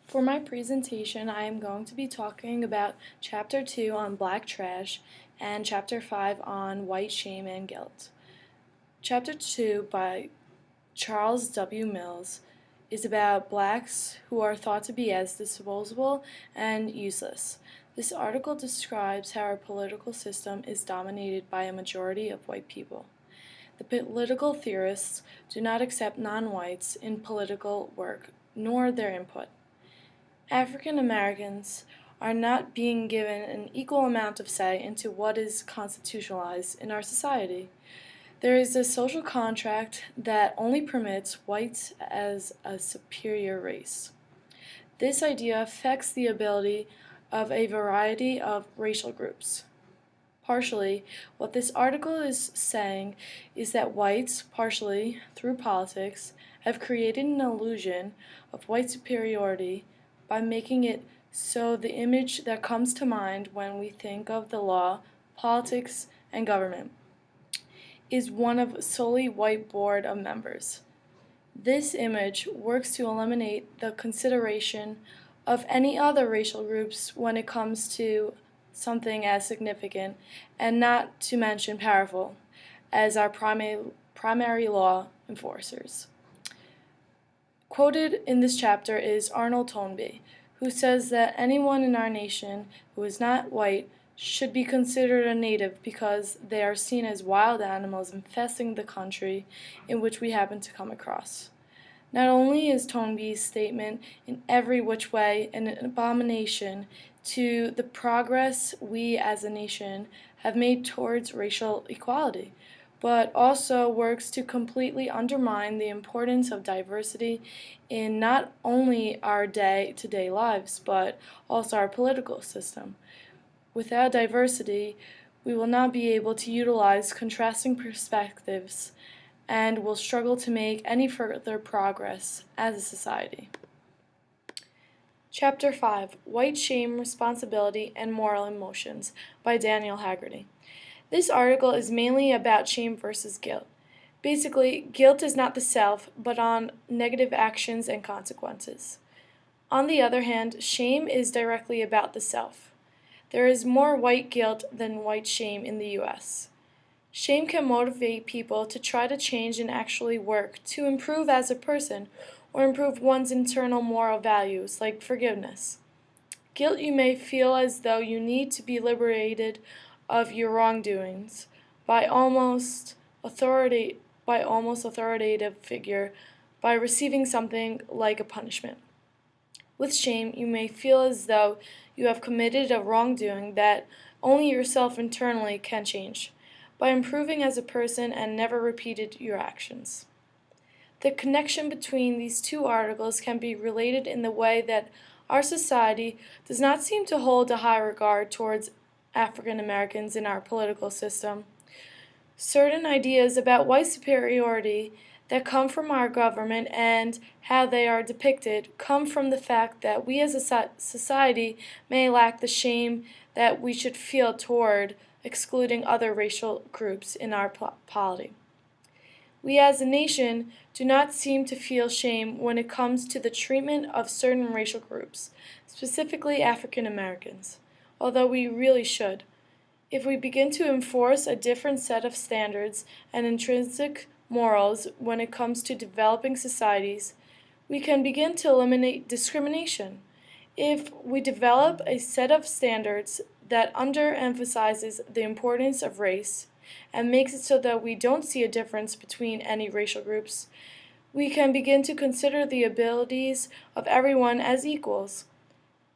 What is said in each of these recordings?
For my presentation, I am going to be talking about Chapter 2 on Black Trash and Chapter 5 on White Shame and Guilt. Chapter 2 by Charles W. Mills is about blacks who are thought to be as disposable and useless. This article describes how our political system is dominated by a majority of white people. The political theorists do not accept non-whites in political work, nor their input. African Americans are not being given an equal amount of say into what is constitutionalized in our society. There is a social contract that only permits whites as a superior race. This idea affects the ability of a variety of racial groups. Partially, what this article is saying is that whites, partially through politics, have created an illusion of white superiority by making it so the image that comes to mind when we think of the law, politics, and government is one of solely white board of members. This image works to eliminate the consideration of any other racial groups when it comes to something as significant, and not to mention powerful, as our primary law enforcers. Quoted in this chapter is Arnold Toynbee, who says that anyone in our nation who is not white should be considered a native because they are seen as wild animals infesting the country in which we happen to come across. Not only is Toynbee's statement in every which way an abomination to the progress we as a nation have made towards racial equality, but also works to completely undermine the importance of diversity in not only our day-to-day lives, but also our political system. Without diversity, we will not be able to utilize contrasting perspectives and will struggle to make any further progress as a society. Chapter 5, White Shame, Responsibility, and Moral Emotions by Daniel Haggerty. This article is mainly about shame versus guilt. Basically, guilt is not the self, but on negative actions and consequences. On the other hand, shame is directly about the self. There is more white guilt than white shame in the U.S. Shame can motivate people to try to change and actually work to improve as a person or improve one's internal moral values, like forgiveness. Guilt, you may feel as though you need to be liberated of your wrongdoings by almost authoritative figure by receiving something like a punishment. With shame, you may feel as though you have committed a wrongdoing that only yourself internally can change, by improving as a person and never repeated your actions. The connection between these two articles can be related in the way that our society does not seem to hold a high regard towards African Americans in our political system. Certain ideas about white superiority that come from our government and how they are depicted come from the fact that we as a society may lack the shame that we should feel toward excluding other racial groups in our polity. We as a nation do not seem to feel shame when it comes to the treatment of certain racial groups, specifically African Americans, although we really should. If we begin to enforce a different set of standards and intrinsic morals when it comes to developing societies, we can begin to eliminate discrimination. If we develop a set of standards that underemphasizes the importance of race and makes it so that we don't see a difference between any racial groups, we can begin to consider the abilities of everyone as equals.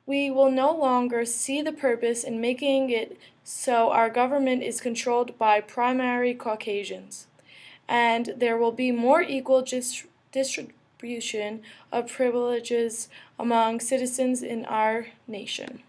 We will no longer see the purpose in making it so our government is controlled by primary Caucasians, and there will be more equal distribution of privileges among citizens in our nation.